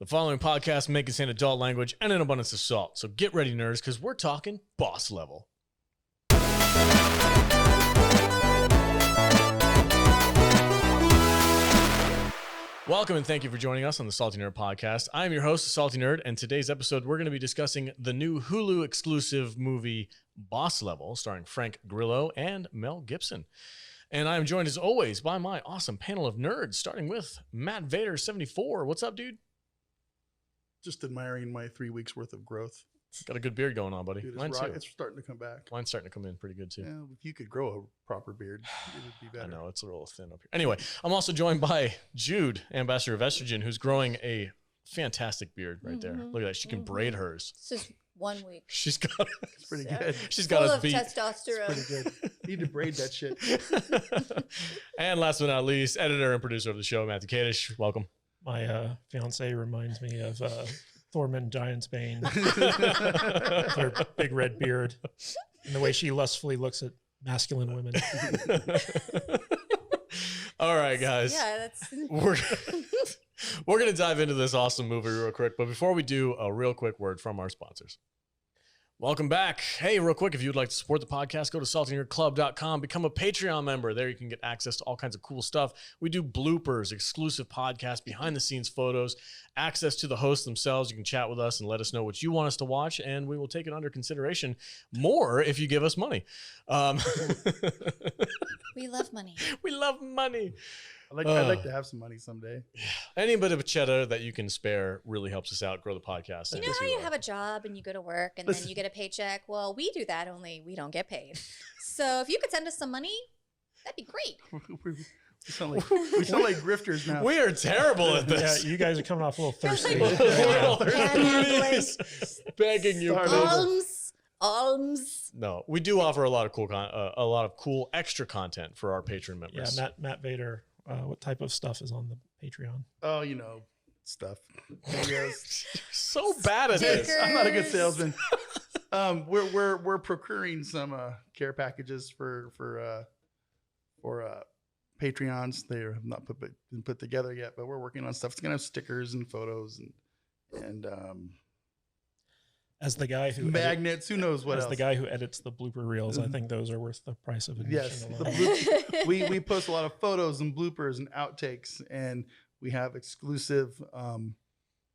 The following podcast may contain adult language and an abundance of salt, so get ready, nerds, because we're talking boss level. Welcome and thank you for joining us on the Salty Nerd Podcast. I am your host, the Salty Nerd, and today's episode we're going to be discussing the new Hulu exclusive movie Boss Level, starring Frank Grillo and Mel Gibson. And I am joined as always by my awesome panel of nerds, starting with Matt Vader 74. What's up, dude? Just admiring my 3 weeks worth of growth. Got a good beard going on, buddy. Dude, Mine too. it's starting to come back. Mine's starting to come in pretty good too. Yeah, if you could grow a proper beard, it would be better. I know, it's a little thin up here. Anyway, I'm also joined by Jude, ambassador of estrogen, who's growing a fantastic beard right there. Look at that. She can braid hers. It's just 1 week. She's got It's pretty good. She's Full got us of beat. testosterone. Pretty good. Need to braid that shit. And last but not least, editor and producer of the show, Matthew Kadish. Welcome. My fiance reminds me of Thormund Giantsbane, with her big red beard, and the way she lustfully looks at masculine women. All right, guys. Yeah, that's We're going to dive into this awesome movie real quick. But before we do, a real quick word from our sponsors. Welcome back. Hey, real quick, if you'd like to support the podcast, go to saltynerdclub.com, become a Patreon member. There you can get access to all kinds of cool stuff. We do bloopers, exclusive podcasts, behind-the-scenes photos, access to the hosts themselves. You can chat with us and let us know what you want us to watch, and we will take it under consideration more if you give us money. we love money. We love money. I'd like to have some money someday. Any bit of cheddar that you can spare really helps us out, grow the podcast. You know how you have a job and you go to work and then you get a paycheck? Well, we do that, only we don't get paid. So if you could send us some money, that'd be great. we sound like grifters now. We are terrible at this. Yeah, you guys are coming off a little thirsty. Please, begging you. Alms. No, we do offer a lot of cool extra content for our patron members. Yeah, Matt Vader. What type of stuff is on the Patreon? Oh, you know, stuff. Videos. So bad at this. I'm not a good salesman. We're procuring some care packages for Patreons. They have not been put together yet, but we're working on stuff. It's gonna have stickers and photos and As the guy who magnets, who knows what else. As the guy who edits the blooper reels, I think those are worth the price of admission. Yes, we post a lot of photos and bloopers and outtakes, and we have exclusive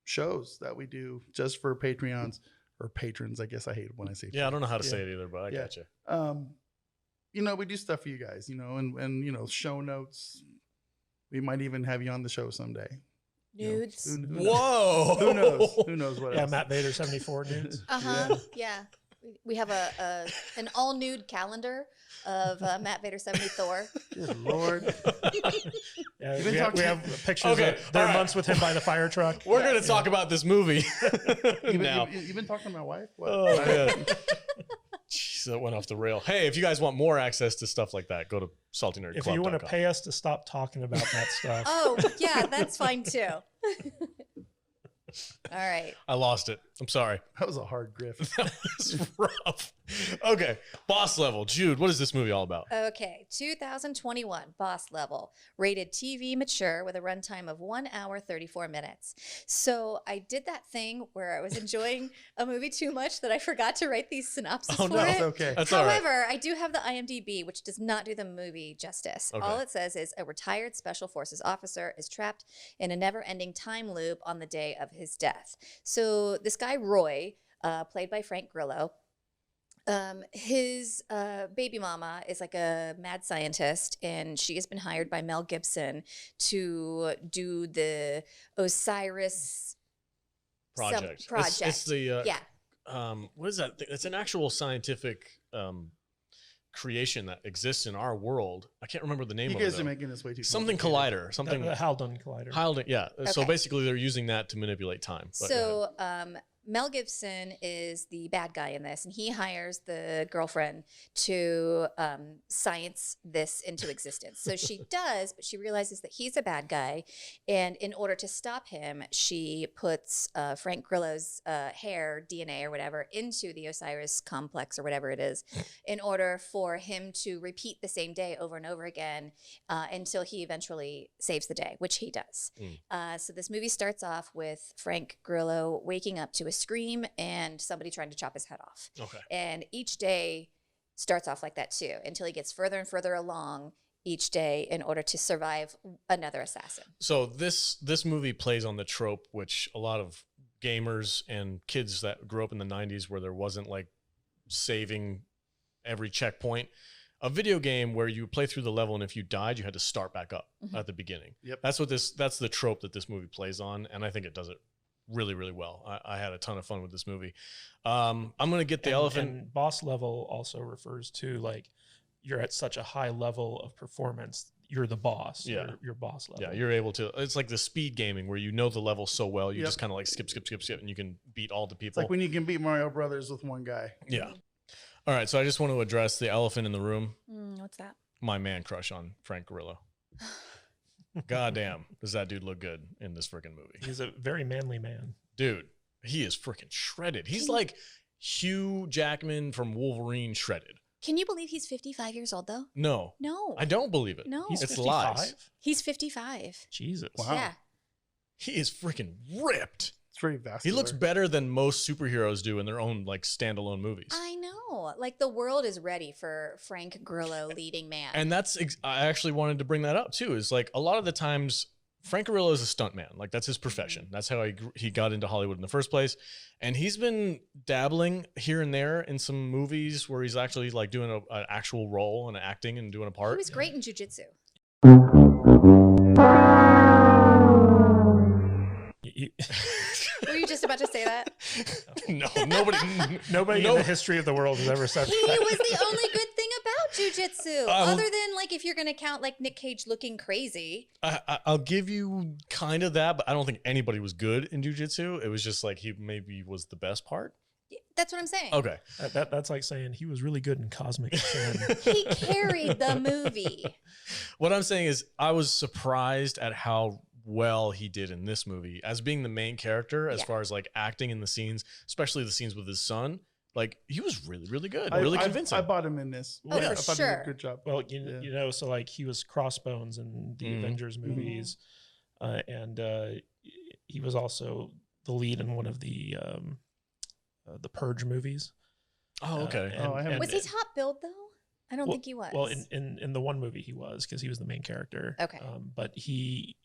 shows that we do just for Patreons or patrons. I guess I hate it when I say. Yeah, I don't know how to say it either, but I got you. You know, we do stuff for you guys. You know, and you know, show notes. We might even have you on the show someday. Nudes. You know, Whoa. Who knows? Who knows what else? Yeah, Matt Vader 74 nudes. Yeah. We have an all nude calendar of Matt Vader 74. Good Lord. Yeah, we have pictures of their months with him by the fire truck. We're going to talk about this movie now. You've been talking to my wife? What? Oh, man. Jeez, that went off the rail. Hey, if you guys want more access to stuff like that, go to saltynerdclub.com. If you want to pay us to stop talking about that stuff. Oh, yeah, that's fine too. All right. I lost it. I'm sorry. That was a hard grift. That was rough. Okay. Boss Level. Jude, what is this movie all about? Okay. 2021 Boss Level. Rated TV mature with a runtime of 1 hour, 34 minutes. So I did that thing where I was enjoying a movie too much that I forgot to write these synopses for That's it. okay. That's all right. However, I do have the IMDb, which does not do the movie justice. Okay. All it says is a retired special forces officer is trapped in a never-ending time loop on the day of his death. So this guy, Roy, played by Frank Grillo, his baby mama is like a mad scientist, and she has been hired by Mel Gibson to do the Osiris Project. project. It's the yeah. What is that? It's an actual scientific creation that exists in our world. I can't remember the name You of it. guys are making this way too Something complicated. collider. Something The Haldane collider. Haldane, yeah. So Okay. basically, they're using that to manipulate time. But So Mel Gibson is the bad guy in this, and he hires the girlfriend to science this into existence. So she does, but she realizes that he's a bad guy, and in order to stop him, she puts Frank Grillo's hair, DNA or whatever, into the Osiris complex or whatever it is, in order for him to repeat the same day over and over again until he eventually saves the day, which he does. So this movie starts off with Frank Grillo waking up to a scream and somebody trying to chop his head off. Okay. And each day starts off like that too, until he gets further and further along each day in order to survive another assassin. So this movie plays on the trope, which a lot of gamers and kids that grew up in the 90s where there wasn't like saving every checkpoint. A video game where you play through the level and if you died, you had to start back up at the beginning. Yep. That's the trope that this movie plays on. And I think it does it really, really well. I had a ton of fun with this movie. I'm going to get the elephant. And boss level also refers to like, you're at such a high level of performance. You're the boss. Yeah. You're boss level. Yeah, you're able to. It's like the speed gaming where you know the level so well, you just kind of like skip, and you can beat all the people. It's like when you can beat Mario Brothers with one guy. Yeah. All right, so I just want to address the elephant in the room. What's that? My man crush on Frank Grillo. God damn, does that dude look good in this freaking movie? He's a very manly man. Dude, he is freaking shredded. He's like Hugh Jackman from Wolverine shredded. Can you believe he's 55 years old though? No. I don't believe it. No. He's It's 55? lies. He's 55. Jesus. Wow. Yeah. He is freaking ripped. It's very vascular. He looks better than most superheroes do in their own like standalone movies. I know. Like the world is ready for Frank Grillo leading man. And I actually wanted to bring that up too, is like a lot of the times Frank Grillo is a stuntman. Like that's his profession. That's how he got into Hollywood in the first place. And he's been dabbling here and there in some movies where he's actually like doing an actual role and acting and doing a part. He was great in jiu-jitsu. Were you just about to say that? No, nobody in the history of the world has ever said He that. was the only good thing about jiu-jitsu, other than like if you're going to count like Nick Cage looking crazy. I'll give you kind of that, but I don't think anybody was good in jiu-jitsu. It was just like he maybe was the best part. That's what I'm saying. Okay. That's like saying he was really good in Cosmic Sin. He carried the movie. What I'm saying is I was surprised at how well he did in this movie as being the main character as far as like acting in the scenes, especially the scenes with his son. Like he was really, really good, really convincing. I bought him in this. Oh, I for thought he sure. did a good job. Well, you know, so like he was Crossbones in the Avengers movies, and he was also the lead in one of the Purge movies. Oh, okay. Was he top billed though? I don't think he was. Well, in the one movie he was, because he was the main character. Okay. But he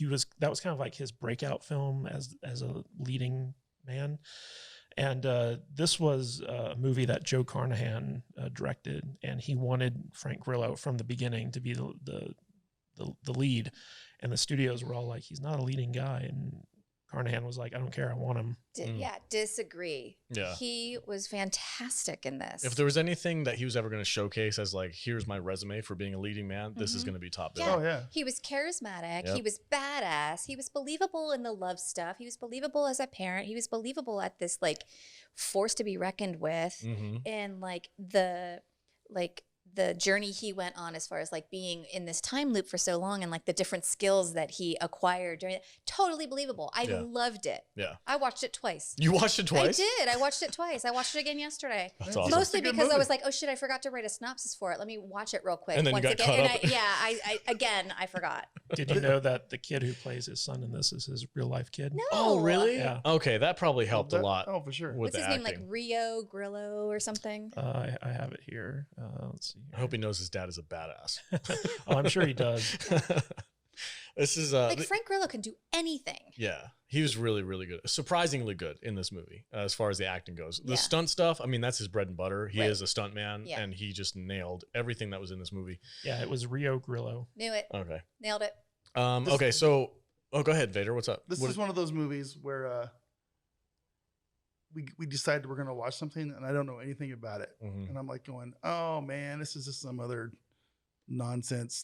was, that was kind of like his breakout film as a leading man. And this was a movie that Joe Carnahan directed, and he wanted Frank Grillo from the beginning to be the lead. And the studios were all like, he's not a leading guy. And Carnahan was like, I don't care, I want him. Yeah, disagree. Yeah. He was fantastic in this. If there was anything that he was ever going to showcase as like, here's my resume for being a leading man, this is going to be top bill. Yeah. Oh, yeah. He was charismatic. He was badass. He was believable in the love stuff. He was believable as a parent. He was believable at this like force to be reckoned with. And like the journey he went on as far as like being in this time loop for so long and like the different skills that he acquired during it. Totally believable. I loved it. Yeah. I watched it twice. You watched it twice? I did. I watched it twice. I watched it again yesterday. That's awesome. Mostly because I was like, oh shit, I forgot to write a synopsis for it. Let me watch it real quick. And then once you got again. caught And up. I forgot. Did you know that the kid who plays his son in this is his real life kid? No. Oh, really? Yeah. Okay, that probably helped a lot. Oh, for sure. With What's his the name? Like acting. Rio Grillo or something? I have it here. Let's see. I hope he knows his dad is a badass. Oh, I'm sure he does. This is Like Frank Grillo can do anything. yeah, he was really, really good. Surprisingly good in this movie as far as the acting goes. The Yeah. stunt stuff, I mean, that's his bread and butter. He Right. is a stunt man, Yeah. and he just nailed everything that was in this movie. Yeah, it was Rio Grillo. Knew it. Okay. Nailed it. Okay, so go ahead, Vader. What's up? This is one of those movies where we decided we're going to watch something and I don't know anything about it. Mhm. And I'm like going, oh man, this is just some other nonsense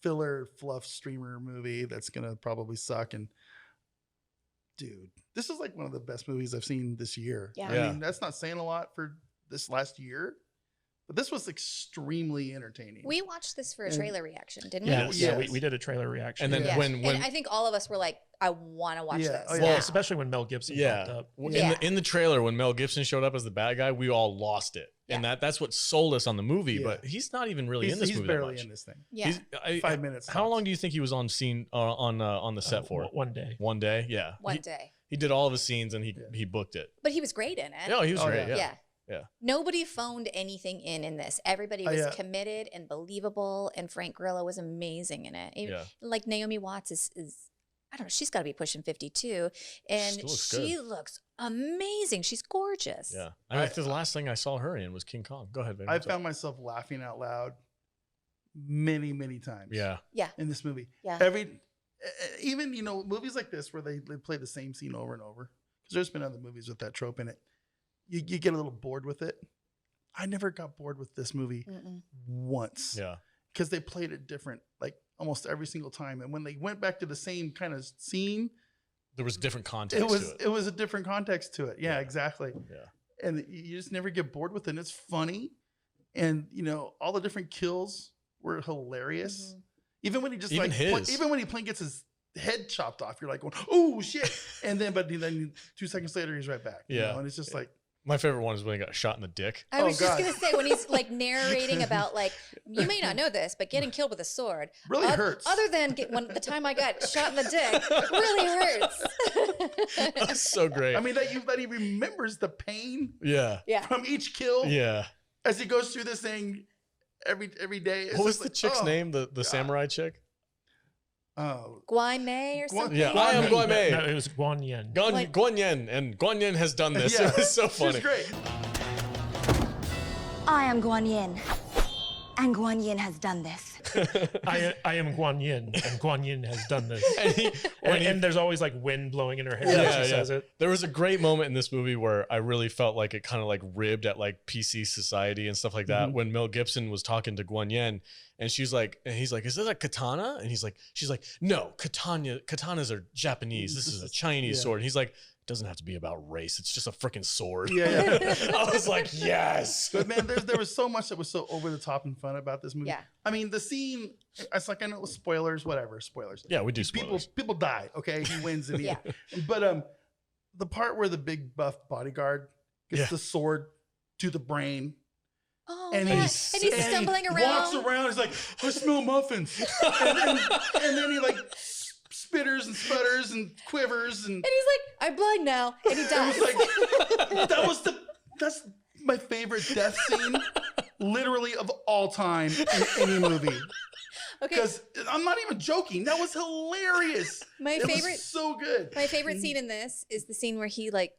filler fluff streamer movie that's going to probably suck. And dude, this is like one of the best movies I've seen this year. Yeah. I mean, that's not saying a lot for this last year, but this was extremely entertaining. We watched this for a trailer reaction, didn't Yeah, we? Yes. we did a trailer reaction. And then Yeah. when and I think all of us were like, I want to watch Yeah. this. Oh, yeah. well, now. especially when Mel Gibson popped up. Yeah. in the trailer when Mel Gibson showed up as the bad guy, we all lost it, and Yeah. that's what sold us on the movie. Yeah. But he's not even really in this he's movie that barely much. in this thing. Yeah. He's- 5 minutes. How tops. long do you think he was on scene on the set for? One day. One day, yeah. One day. He did all of his scenes and he booked it. But he was great in it. No, he was Oh, great. yeah. Yeah. Yeah. Yeah. Nobody phoned anything in this. Everybody was yeah. committed and believable, and Frank Grillo was amazing in it. Yeah. Like Naomi Watts is I don't know, she's got to be pushing 52, and Still looks she looks amazing. She's gorgeous. Yeah. I mean, the last thing I saw her in was King Kong. Go ahead, baby. I found myself laughing out loud many, many times. Yeah. In this movie. Yeah. Even, movies like this where they play the same scene over and over, because there's been other movies with that trope in it. You get a little bored with it. I never got bored with this movie once. Yeah. Because they played it different, like almost every single time. And when they went back to the same kind of scene, There was different context to it. it was a different context to it. Yeah, Yeah. exactly. Yeah. And you just never get bored with it. And it's funny. And all the different kills were hilarious. Even when he just Even his. even when he gets his head chopped off, you're like going, oh shit. And then 2 seconds later he's right back. Yeah. And it's just like, My favorite one is when he got shot in the dick. I was Oh, just God. going to say, when he's like narrating about like, you may not know this, but getting killed with a sword really hurts. Other than the time I got shot in the dick, really hurts. That's so great. I mean, that he remembers the pain yeah. Yeah. from each kill Yeah. as he goes through this thing every day. It's What was just the like, chick's oh, name? The samurai chick? Oh, Guai Mei or Guan- something? Yeah, I am Guai Mei. No, it was Guan Yin. Guan Yin, and Guan Yin has done this. yeah. It was so funny. She's great. I am Guan Yin, and Guan Yin has done this. I am Guan Yin, and Guan Yin has done this. And And there's always like wind blowing in her hair Yeah, as she yeah. says it. There was a great moment in this movie where I really felt like it kind of like ribbed at like PC society and stuff like that when Mel Gibson was talking to Guan Yin and he's like, is this a katana? And she's like, no, katanas are Japanese. This is a Chinese sword. And he's like, it doesn't have to be about race. It's just a freaking sword. Yeah. I was like, yes. But man, there was so much that was so over the top and fun about this movie. Yeah. I mean, the scene, it's like, I know it was spoilers, whatever, spoilers. Yeah, we do spoilers. People die, okay? He wins in the Yeah. end. But the part where the big buff bodyguard gets the sword to the brain. Oh, And yeah. he's, And he's stumbling around. Walks around, he's like, I smell muffins. and then he like spitters and sputters and quivers and And he's like, I'm blind now. And he dies. it was like that's my favorite death scene literally of all time in any movie. Okay. Because I'm not even joking. That was hilarious. My It was favorite so good. My favorite scene in this is the scene where he like,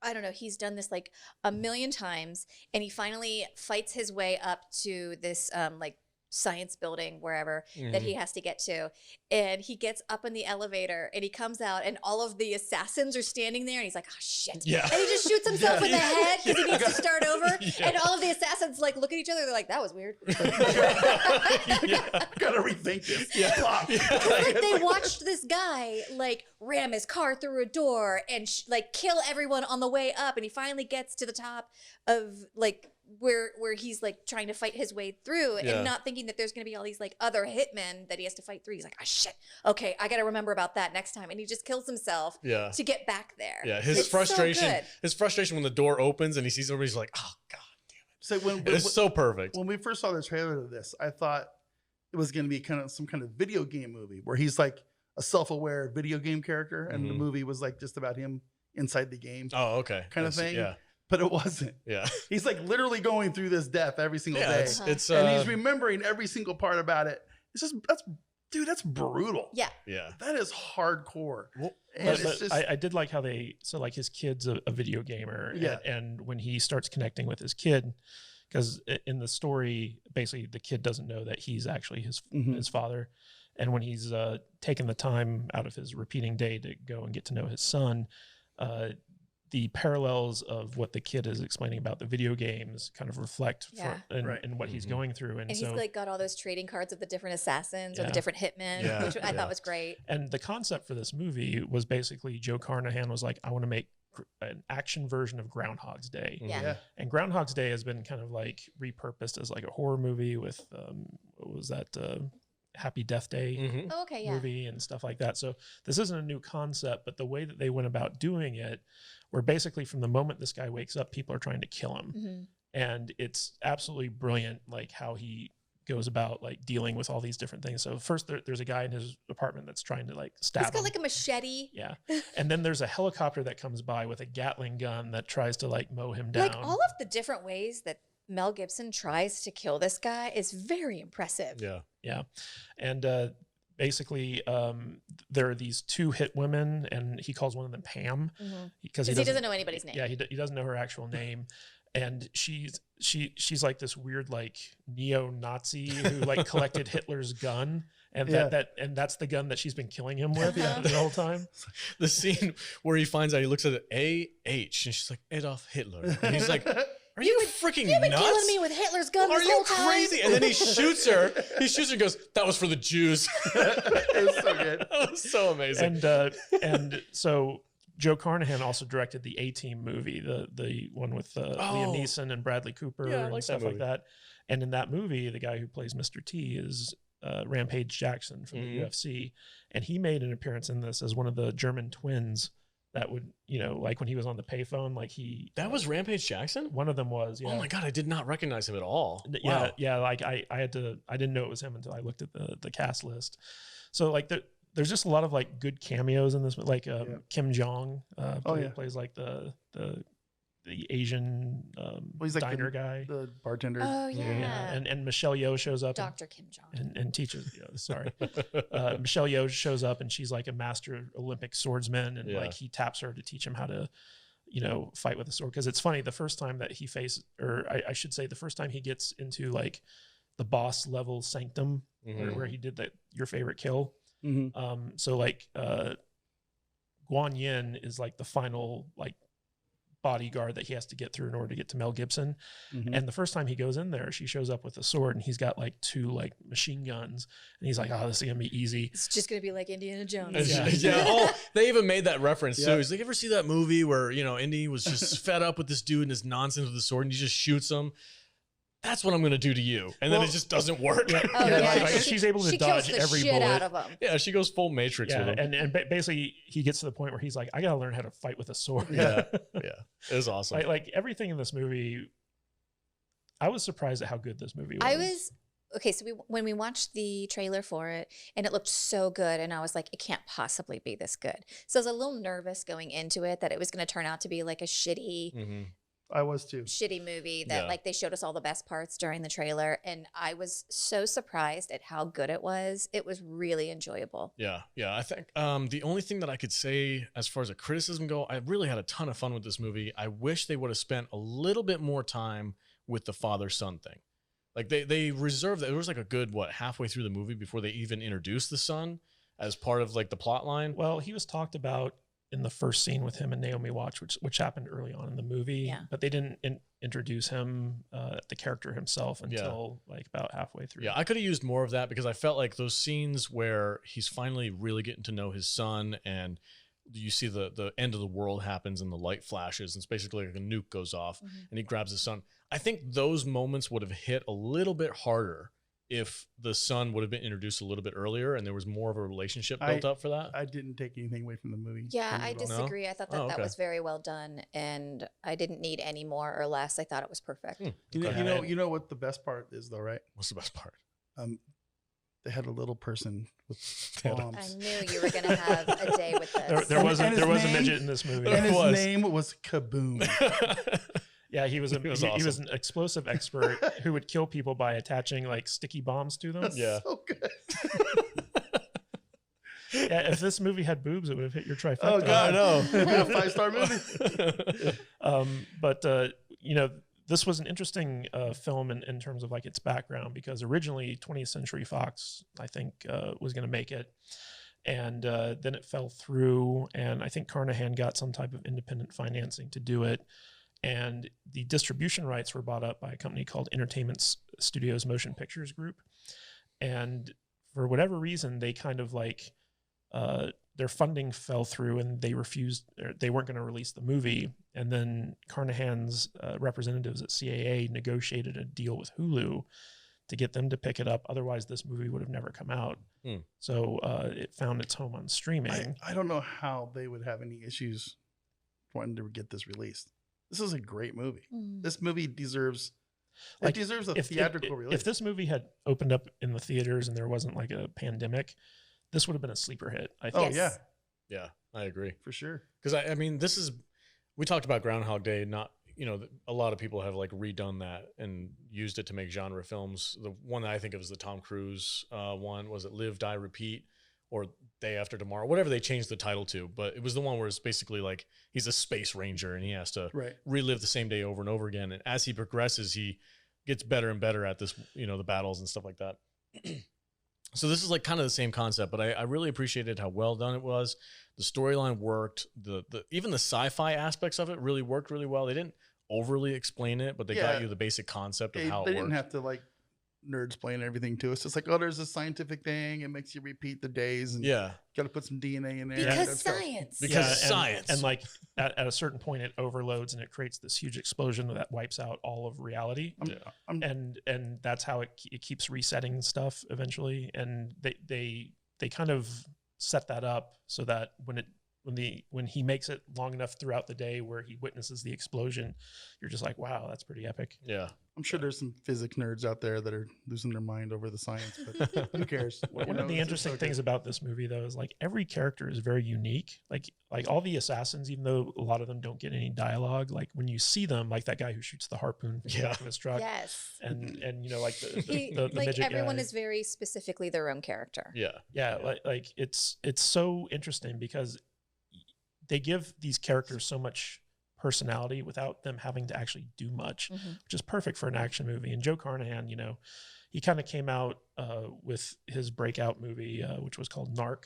I don't know, he's done this like a million times and he finally fights his way up to this like science building wherever that he has to get to, and he gets up in the elevator and he comes out and all of the assassins are standing there and he's like, oh shit. Yeah. And he just shoots himself in the head because he needs to start over. Yeah. And all of the assassins like look at each other, they're like, that was weird. Gotta rethink this. Plop. Like they watched this guy like ram his car through a door and like kill everyone on the way up, and he finally gets to the top of like where he's like trying to fight his way through and not thinking that there's going to be all these like other hitmen that he has to fight through. He's like, oh shit, okay, I got to remember about that next time, and he just kills himself to get back there. Yeah, his It's so frustration, good. when the door opens and he sees everybody, he's like, oh god So damn it. It's so perfect. when we first saw the trailer of this, I thought it was going to be kind of some kind of video game movie where he's like a self-aware video game character, and the movie was like just about him inside the game Oh, okay. kind of I see. thing. Yeah. But it wasn't. Yeah. He's like literally going through this death every single Yeah, day, it's and he's remembering every single part about it. It's just that's brutal. Yeah. yeah. That is hardcore. Well, And But it's just I did like how like his kid's a video gamer. Yeah. And when he starts connecting with his kid, because in the story, basically the kid doesn't know that he's actually his father. And when he's taking the time out of his repeating day to go and get to know his son, the parallels of what the kid is explaining about the video games kind of reflect in what he's going through. And so, he's like got all those trading cards of the different assassins or the different hitmen, which I thought was great. And the concept for this movie was basically Joe Carnahan was like, I want to make an action version of Groundhog's Day. And Groundhog's Day has been kind of like repurposed as like a horror movie with what was that Happy Death Day movie and stuff like that. So this isn't a new concept, but the way that they went about doing it, where basically from the moment this guy wakes up, people are trying to kill him. And it's absolutely brilliant, like how he goes about like dealing with all these different things. So first there's a guy in his apartment that's trying to like stab him. He's got like a machete. Yeah. And then there's a helicopter that comes by with a Gatling gun that tries to like mow him down. Like all of the different ways that Mel Gibson tries to kill this guy is very impressive. Yeah. And basically there are these two hit women, and he calls one of them Pam because he doesn't know anybody's name. Yeah, he doesn't know her actual name. And she's like this weird like neo-Nazi who like collected Hitler's gun, and that's the gun that she's been killing him with the whole time. The scene where he finds out, he looks at it A-H, and she's like, Adolf Hitler. And he's like, are you freaking You've been nuts? killing me with Hitler's gun Are this you whole time. crazy? And then he shoots her. And goes, that was for the Jews. It was so good. That was so amazing. And so Joe Carnahan also directed the A-Team movie, the one with Liam Neeson and Bradley Cooper and stuff like that. And in that movie, the guy who plays Mr. T is Rampage Jackson from the UFC. And he made an appearance in this as one of the German twins that would, like when he was on the payphone, like that was Rampage Jackson? One of them was, Oh my God, I did not recognize him at all. Yeah, Wow. yeah. Like I didn't know it was him until I looked at the cast list. So like there's just a lot of like good cameos in this, like Kim Jong plays like the Asian he's like diner guy, the bartender. Oh yeah. And Michelle Yeoh shows up. Dr. Kim Jong. And teaches. Michelle Yeoh shows up, and she's like a master Olympic swordsman, and like he taps her to teach him how to, fight with a sword. Because it's funny, the first time that he I should say, the first time he gets into like the boss level sanctum, where he did your favorite kill. So like Guan Yin is like the final like bodyguard that he has to get through in order to get to Mel Gibson. And the first time he goes in there, she shows up with a sword, and he's got like two like machine guns, and he's like, oh, this is gonna be easy. It's just gonna be like Indiana Jones. Oh, they even made that reference too. He's like, ever see that movie where Indy was just fed up with this dude and his nonsense with the sword, and he just shoots him? That's what I'm going to do to you. And then it just doesn't work. She's able to dodge every bullet. Out of him. Yeah, she goes full Matrix with him. And basically he gets to the point where he's like, I got to learn how to fight with a sword. It was awesome. Like everything in this movie, I was surprised at how good this movie was. So when we watched the trailer for it, and it looked so good, and I was like, it can't possibly be this good. So I was a little nervous going into it that it was going to turn out to be like a shitty I was too. Shitty movie that like they showed us all the best parts during the trailer, and I was so surprised at how good it was. It was really enjoyable. Yeah. I think the only thing that I could say as far as a criticism go, I really had a ton of fun with this movie. I wish they would have spent a little bit more time with the father-son thing. Like they reserved that. It was like a good halfway through the movie before they even introduced the son as part of like the plot line. Well, he was talked about in the first scene with him and Naomi Watts, which happened early on in the movie, but they didn't introduce him, the character himself, until like about halfway through. Yeah, I could have used more of that because I felt like those scenes where he's finally really getting to know his son, and you see the end of the world happens and the light flashes, and it's basically like a nuke goes off, and he grabs his son. I think those moments would have hit a little bit harder if the son would have been introduced a little bit earlier and there was more of a relationship built up for that. I didn't take anything away from the movie. Yeah, I disagree. I thought that was very well done, and I didn't need any more or less. I thought it was perfect. You know what the best part is though, right? What's the best part? They had a little person with bombs. I knew you were going to have a day with this. There was a midget in this movie. And his name was Kaboom. Yeah, he was an explosive expert who would kill people by attaching like sticky bombs to them. That's so good. Yeah, if this movie had boobs, it would have hit your trifecta. Oh God, no! It'd be a 5-star movie. But this was an interesting film in terms of like its background, because originally 20th Century Fox, I think, was going to make it. And then it fell through, and I think Carnahan got some type of independent financing to do it. And the distribution rights were bought up by a company called Entertainment Studios Motion Pictures Group. And for whatever reason, they kind of like, their funding fell through and they refused, they weren't going to release the movie. And then Carnahan's representatives at CAA negotiated a deal with Hulu to get them to pick it up. Otherwise, this movie would have never come out. So it found its home on streaming. I don't know how they would have any issues wanting to get this released. This is a great movie. This movie deserves a theatrical release. If this movie had opened up in the theaters and there wasn't like a pandemic, this would have been a sleeper hit, I think. Oh, yeah. Yeah, I agree. For sure. Because I mean, we talked about Groundhog Day, not, a lot of people have like redone that and used it to make genre films. The one that I think of is the Tom Cruise one. Was it Live, Die, Repeat, or Day After Tomorrow? Whatever they changed the title to. But it was the one where it's basically like he's a space ranger and he has to relive the same day over and over again. And as he progresses, he gets better and better at this, the battles and stuff like that. So this is like kind of the same concept, but I really appreciated how well done it was. The storyline worked. Even the sci-fi aspects of it really worked really well. They didn't overly explain it, but they got you the basic concept of how it worked. They didn't have to like nerds explain everything to us. It's like, oh, there's a scientific thing. It makes you repeat the days, and got to put some DNA in there. Because science. Because science. And like at a certain point, it overloads and it creates this huge explosion that wipes out all of reality. And that's how it keeps resetting stuff eventually. And they kind of set that up so that when he makes it long enough throughout the day where he witnesses the explosion, you're just like, wow, that's pretty epic. Yeah. I'm sure there's some physics nerds out there that are losing their mind over the science, but who cares? One of the interesting things about this movie, though, is like every character is very unique. Like all the assassins, even though a lot of them don't get any dialogue, like when you see them, like that guy who shoots the harpoon from the back of his truck, and like the like midget everyone guy. is very specifically their own character. Yeah. Like it's so interesting because they give these characters so much personality without them having to actually do much, which is perfect for an action movie. And Joe Carnahan, he kind of came out with his breakout movie, which was called Narc.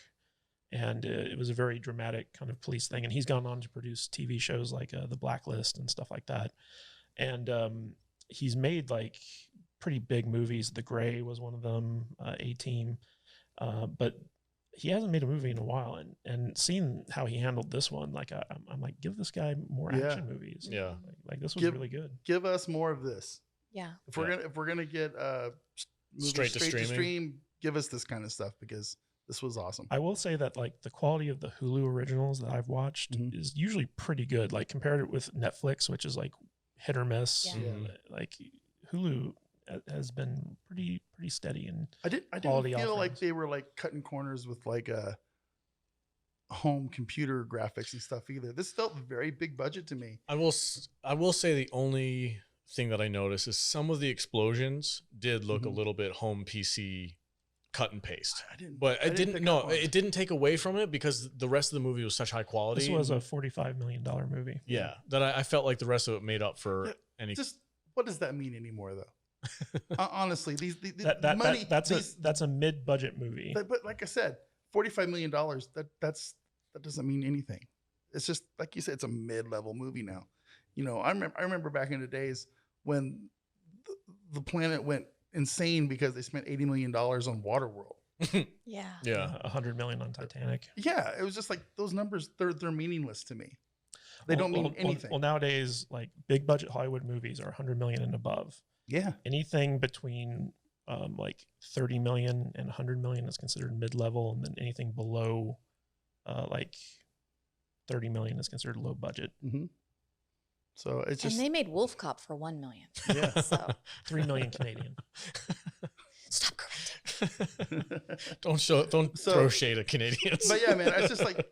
And it was a very dramatic kind of police thing. And he's gone on to produce TV shows like The Blacklist and stuff like that. And he's made like pretty big movies. The Gray was one of them, A-Team. But he hasn't made a movie in a while, and seeing how he handled this one, like I'm like, give this guy more action movies. Yeah, like this was really good. Give us more of this. Yeah. If we're gonna get straight to stream, give us this kind of stuff because this was awesome. I will say that like the quality of the Hulu originals that I've watched is usually pretty good. Like compared it with Netflix, which is like hit or miss. Like Hulu has been pretty steady, and I didn't feel like they were like cutting corners with like a home computer graphics and stuff either. This felt very big budget to me. I will say the only thing that I noticed is some of the explosions did look a little bit home PC cut and paste. It didn't take away from it because the rest of the movie was such high quality. This was a $45 million movie. Yeah, that I felt like the rest of it made up for any. Just what does that mean anymore though? Honestly, that's a mid-budget movie. But like I said, $45 million. That doesn't mean anything. It's just like you said, it's a mid-level movie now. I remember back in the days when the planet went insane because they spent $80 million on Waterworld. Yeah. $100 million on Titanic. Yeah, it was just like those numbers. They're meaningless to me. They don't mean anything. Well, nowadays, like big budget Hollywood movies are 100 million and above. Yeah. Anything between like 30 million and 100 million is considered mid-level, and then anything below like 30 million is considered low budget. So it's just. And they made Wolf Cop for 1 million. Yeah. So 3 million Canadian. Stop correcting. Don't throw shade at Canadians. But yeah, man, it's just like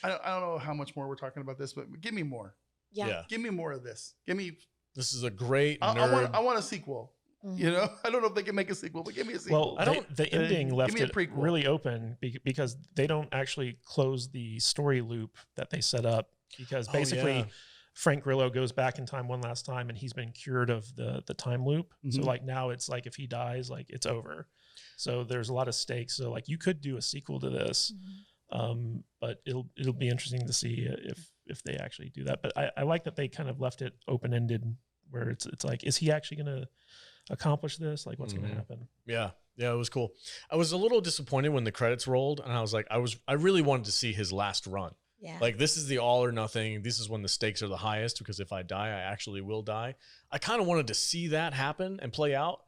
I don't know how much more we're talking about this, but give me more. Yeah. Give me more of this. Give me. This is a great nerd. I want a sequel. I don't know if they can make a sequel, but give me a sequel. Well, the ending left it really open because they don't actually close the story loop that they set up, because basically Frank Grillo goes back in time one last time and he's been cured of the time loop. So like now it's like if he dies, like it's over. So there's a lot of stakes. So like you could do a sequel to this, but it'll be interesting to see if they actually do that. But I like that they kind of left it open ended, where it's like, is he actually going to accomplish this? Like, what's going to happen? Yeah, it was cool. I was a little disappointed when the credits rolled, and I was like, I really wanted to see his last run. Yeah. Like, this is the all or nothing. This is when the stakes are the highest, because if I die, I actually will die. I kind of wanted to see that happen and play out,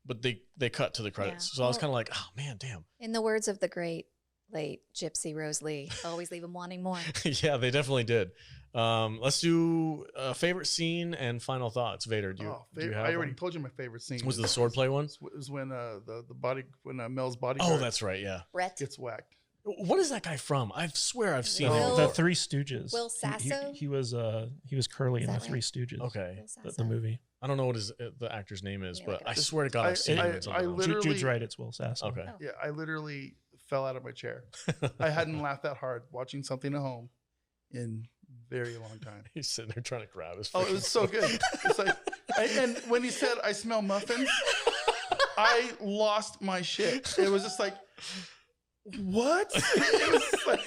but they cut to the credits. Yeah. So I was kind of like, oh man, damn. In the words of the great late Gypsy Rose Lee, always leave him wanting more. Yeah, they definitely did. Let's do favorite scene and final thoughts. Vader, do you have I already one? told you my favorite scene. Was it the swordplay one? It was when Mel's bodyguard Oh, that's right. Yeah. Brett. gets whacked. What is that guy from? I swear I've seen Will- him. The Three Stooges. Will He- Sasso? He was Curly Is in the that Three right? Stooges. Okay. Will The Sasso? movie. I don't know what the actor's name is, Yeah, but look it I up. swear to God, I've seen him in something else. literally- Jude's right. It's Will Sasso. Okay. Oh. Yeah, I literally fell out of my chair. I hadn't laughed that hard watching something at home in a very long time. He's sitting there trying to grab his. Oh, it freaking- was so good. It's like, and when he said, "I smell muffins," I lost my shit. It was just like, what? It was like,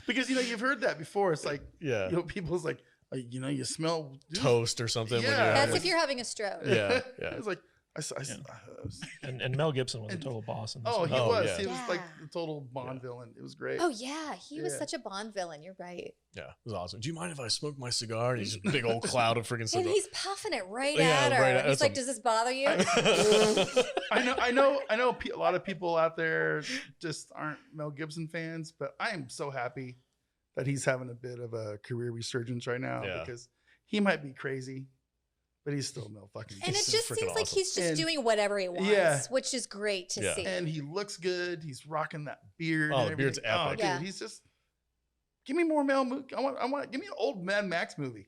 because you've heard that before. It's like, Yeah. people's like, you smell toast or something. When Yeah. you're That's having- if you're having a stroke. Yeah, yeah. It's like, And Mel Gibson was a total boss in this. oh, movie. he Oh, was. yeah. He was like Yeah. the total Bond villain. It was great. Oh yeah, he was Yeah. such a Bond villain. You're right. Yeah, it was awesome. Do you mind if I smoke my cigar? And he's just a big old cloud of freaking And cigar. he's puffing it right Yeah, at her. right at- He's that's like, a- "Does this bother you?" I know. A lot of people out there just aren't Mel Gibson fans, but I am so happy that he's having a bit of a career resurgence right now Yeah. because he might be crazy, but he's still Mel fucking And This it is just freaking seems like awesome. he's just And- doing whatever he wants, Yeah. which is great to Yeah. see. And he looks good. He's rocking that beard. Oh, and the beard's everything. Oh, epic. dude, Yeah. he's just give me more Mel. Give me an old Mad Max movie.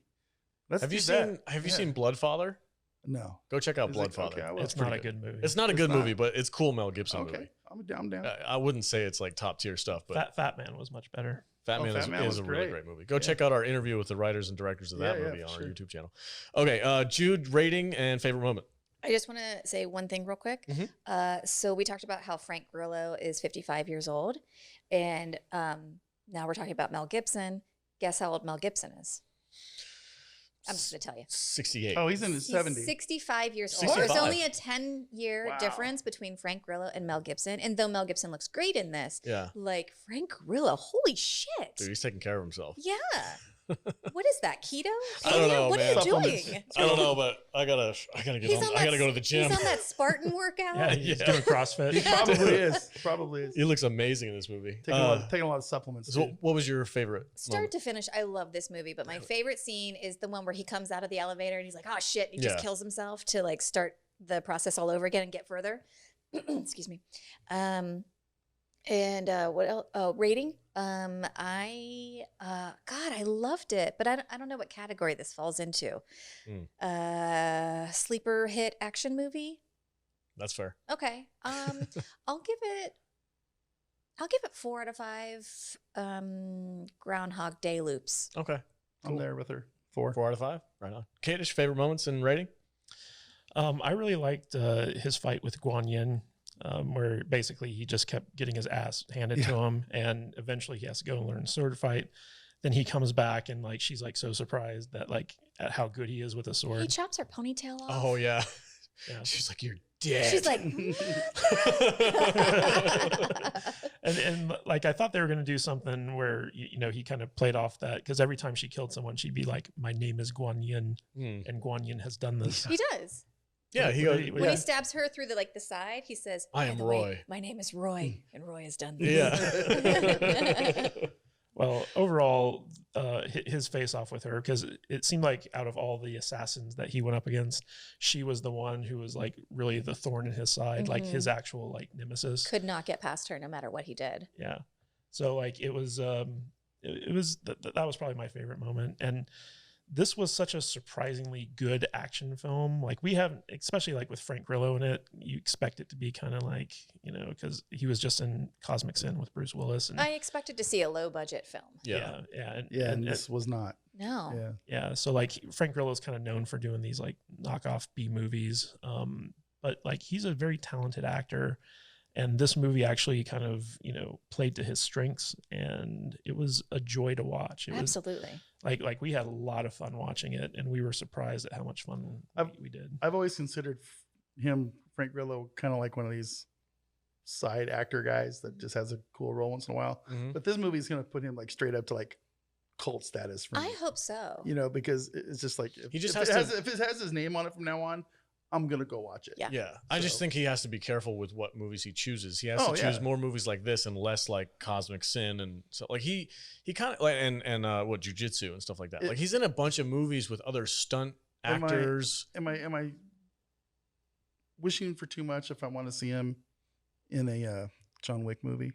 Let's Have you do that. seen Have you Yeah. seen Bloodfather? No. Go check out Is it- Bloodfather. okay, I will. It's It's not pretty a good movie. It's not a It's good not? movie, but it's cool Mel Gibson Okay, movie. I'm down. I wouldn't say it's like top tier stuff, but Fat Man was much better. Fat Oh, Man, Fat Man is was a really great. great movie. Go Yeah. check out our interview with the writers and directors of that Yeah, movie for on our sure. YouTube channel. Okay, Jude, rating and favorite moment. I just want to say one thing real quick. Mhm. So we talked about how Frank Grillo is 55 years old, and now we're talking about Mel Gibson. Guess how old Mel Gibson is? I'm just going to tell you. 68. Oh, he's in his He's 70s. 65 years old. 65. There's only a 10-year Wow. difference between Frank Grillo and Mel Gibson. And though Mel Gibson looks great in this, Yeah. like Frank Grillo, holy shit. Dude, he's taking care of himself. Yeah. What is that? Keto? I don't know, What man. are you Supplements. doing? I don't know, but I gotta get He's on. on I that gotta go to the gym. He's on that Spartan workout. Yeah, he's Yeah. doing CrossFit. He probably is. He looks amazing in this movie. Taking a lot of supplements. So, too. what was your favorite? Start moment? to finish, I love this movie, but my favorite scene is the one where he comes out of the elevator and he's like, "Oh shit!" And he just Yeah. kills himself to like start the process all over again and get further. Excuse me. And what else? Oh, rating. I loved it, but I don't know what category this falls into. Sleeper hit action movie. That's fair. Okay. I'll give it 4 out of 5 Groundhog Day loops. Okay. I'm there with her. 4. 4 out of 5. Right on. Kadish, favorite moments and rating? I really liked his fight with Guan Yin, where basically he just kept getting his ass handed to him, and eventually he has to go and learn sword fight. Then he comes back, and like she's like so surprised that like at how good he is with a He sword. chops her ponytail off. Oh yeah. Yeah. She's like, you're dead. She's like, and like I thought they were gonna do something where he kind of played off that, because every time she killed someone, she'd be like, "My name is Guan Yin, and Guan Yin has done this." he does. Yeah, he goes. When he stabs her through the side, he says, I "By am the way, Roy." my name is Roy, and Roy has done this." Yeah. Well, overall, his face off with her, because it seemed like out of all the assassins that he went up against, she was the one who was like really the thorn in his side, like his actual like nemesis. Could not get past her no matter what he did. Yeah. So like it was that was probably my favorite moment. And this was such a surprisingly good action film. Like we haven't, especially like with Frank Grillo in it, you expect it to be kind of like, because he was just in Cosmic Sin with Bruce Willis. And I expected to see a low budget film. Yeah. And this was not. No. Yeah. Yeah. So like Frank Grillo is kind of known for doing these like knockoff B movies. but like he's a very talented actor. And this movie actually kind of, played to his strengths, and it was a joy to watch. It Absolutely. was like we had a lot of fun watching it, and we were surprised at how much fun we did. I've always considered him, Frank Grillo, kind of like one of these side actor guys that just has a cool role once in a while. Mhm. But this movie is going to put him like straight up to like cult status for me. I hope so. Because it's just like if, He just if has if it has his name on it from now on, I'm gonna go watch it. Yeah. Yeah, I just So- think he has to be careful with what movies he chooses. He has to choose more movies like this and less like Cosmic Sin, and so like he kind of like and what jujitsu and stuff like that. Like he's in a bunch of movies with other stunt actors. Am I wishing for too much if I want to see him in a John Wick movie?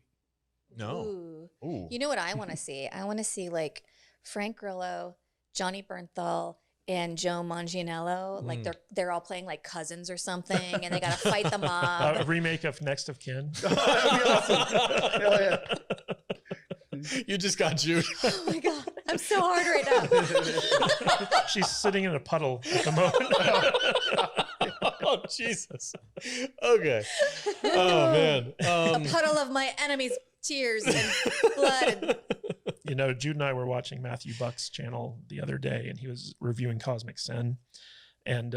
No. Ooh. You know what I want to see? I want to see like Frank Grillo, Johnny Bernthal, and Joe Manganiello. Like they're all playing like cousins or something, and they got to fight the mob. A remake of Next of Kin. That'd be awesome. Hell yeah. You just got Jude. Oh my god, I'm so hard right now. She's sitting in a puddle at the moment. Oh Jesus. Okay. Oh man. A puddle of my enemy's tears and blood. Jude and I were watching Matthew Buck's channel the other day, and he was reviewing Cosmic Sin, and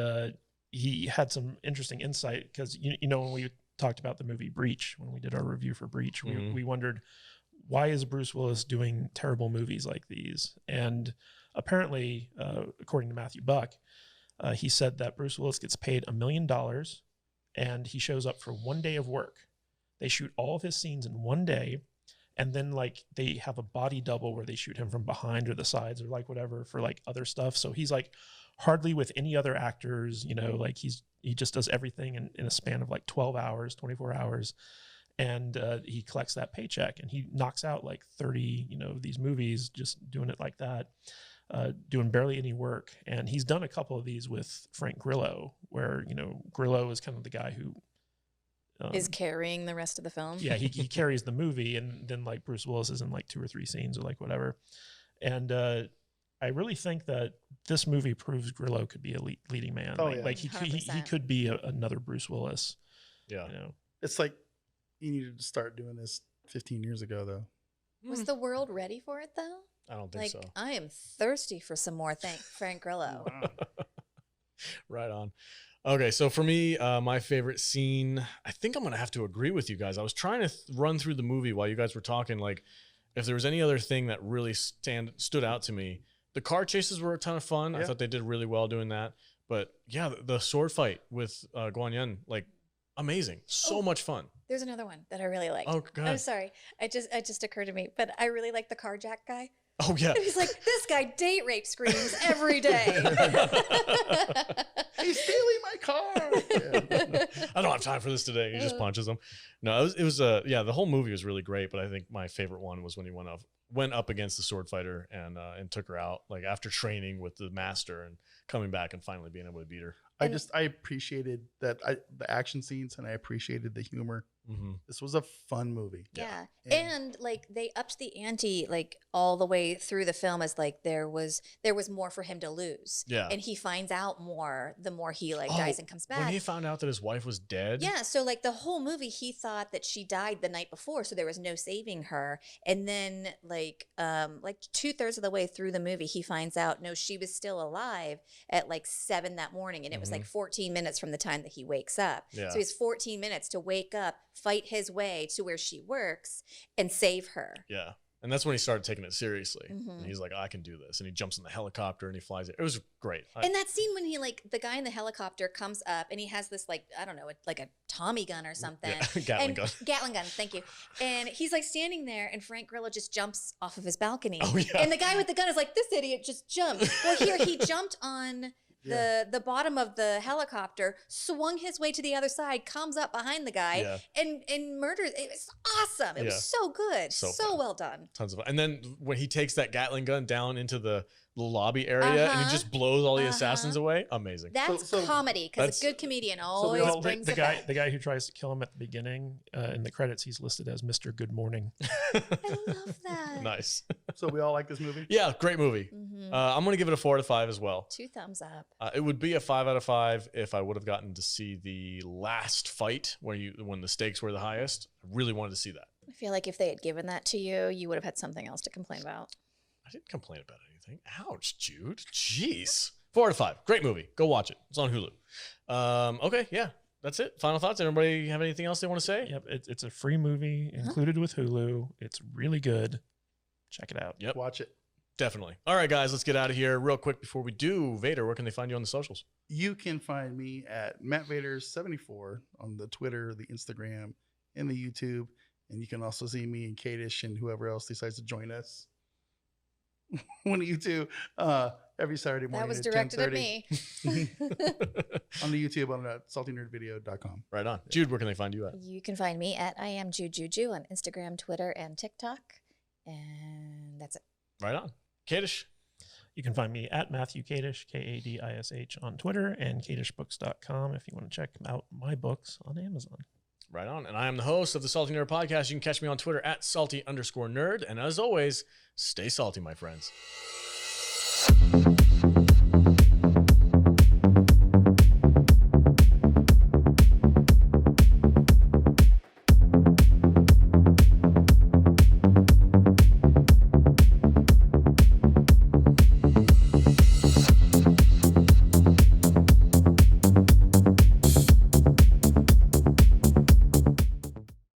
he had some interesting insight because when we talked about the movie Breach, when we did our review for Breach, we wondered, why is Bruce Willis doing terrible movies like these? And apparently, according to Matthew Buck, he said that Bruce Willis gets paid $1 million, and he shows up for 1 day of work. They shoot all of his scenes in 1 day. And then like they have a body double where they shoot him from behind or the sides or like whatever for like other stuff. So he's like hardly with any other actors, like he just does everything in a span of like 12 hours, 24 hours. And he collects that paycheck, and he knocks out like 30, these movies, just doing it like that, doing barely any work. And he's done a couple of these with Frank Grillo, where, Grillo is kind of the guy who is carrying the rest of the film. Yeah, he carries the movie, and then like Bruce Willis is in like 2 or 3 scenes or like whatever. And I really think that this movie proves Grillo could be a leading man. Oh, like, yeah. like he could be another Bruce Willis. Yeah. It's like you needed to start doing this 15 years ago, though. Was the world ready for it though? I don't think so. I am thirsty for some more. Frank Grillo. Wow. Right on. Okay, so for me, my favorite scene, I think I'm going to have to agree with you guys. I was trying to run through the movie while you guys were talking, like if there was any other thing that really stood out to me. The car chases were a ton of fun. Yeah. I thought they did really well doing that. But yeah, the sword fight with Guan Yin, like amazing. So much fun. There's another one that I really liked. Oh, go ahead. I'm sorry. It just occurred to me, but I really like the carjack guy. Oh, yeah. He's like, this guy date rape screams every day. He's stealing my car. Yeah. I don't have time for this today. He just punches him. No, it was the whole movie was really great, but I think my favorite one was when he went up against the sword fighter and took her out, like after training with the master and coming back and finally being able to beat her. I appreciated that the action scenes, and I appreciated the humor. Mm-hmm. This was a fun movie. Yeah. And like they upped the ante like all the way through the film as like there was more for him to lose. Yeah. And he finds out more the more he like dies and comes back. When he found out that his wife was dead. Yeah, so like the whole movie he thought that she died the night before, so there was no saving her. And then like 2/3 of the way through the movie he finds out no, she was still alive at like 7 that morning, and it was like 14 minutes from the time that he wakes up. Yeah. So he has 14 minutes to wake up, fight his way to where she works and save her. Yeah. And that's when he started taking it seriously. Mhm. And he's like, I can do this. And he jumps in the helicopter and he flies it. It was great. And that scene when he like the guy in the helicopter comes up and he has this like, I don't know, like a Tommy gun or something. Yeah, Gatling gun. Gatling gun, thank you. And he's like standing there and Frank Grillo just jumps off of his balcony. Oh, yeah. And the guy with the gun is like, this idiot just jumped. Well, here he jumped on the bottom of the helicopter, swung his way to the other side, comes up behind the guy and murders. It was awesome. It was so good. So well done. Tons of fun. And then when he takes that Gatling gun down into the lobby area and he just blows all the assassins away, amazing. That's comedy, because a good comedian always brings the it guy back. the guy who tries to kill him at the beginning in the credits, he's listed as Mr. Good Morning. I love that. Nice. So we all like this movie. Yeah, great movie. I'm going to give it a 4 out of 5 as well. 2 thumbs up. It would be a 5 out of 5 if I would have gotten to see the last fight when the stakes were the highest. I really wanted to see that. I feel like if they had given that to you, you would have had something else to complain about. I didn't complain about anything. Ouch, Jude. Jeez. 4 out of 5. Great movie. Go watch it. It's on Hulu. Okay, yeah. That's it. Final thoughts? Everybody have anything else they want to say? Yep, it's a free movie included with Hulu. It's really good. Check it out. Yep. Watch it. Definitely. All right, guys, let's get out of here real quick before we do. Vader, where can they find you on the socials? You can find me at Matt Vader74 on the Twitter, the Instagram, and the YouTube. And you can also see me and Kadish and whoever else decides to join us. One of you two every Saturday morning. That was at directed at 10:30 me. on the YouTube on saltynerdvideo.com. Right on. Jude, where can they find you at? You can find me at IamJujuju on Instagram, Twitter, and TikTok. And that's it. Right on. Kadish. You can find me at Matthew Kadish, Kadish on Twitter, and kadishbooks.com if you want to check out my books on Amazon. Right on. And I am the host of the Salty Nerd Podcast. You can catch me on Twitter at salty_nerd. And as always, stay salty, my friends.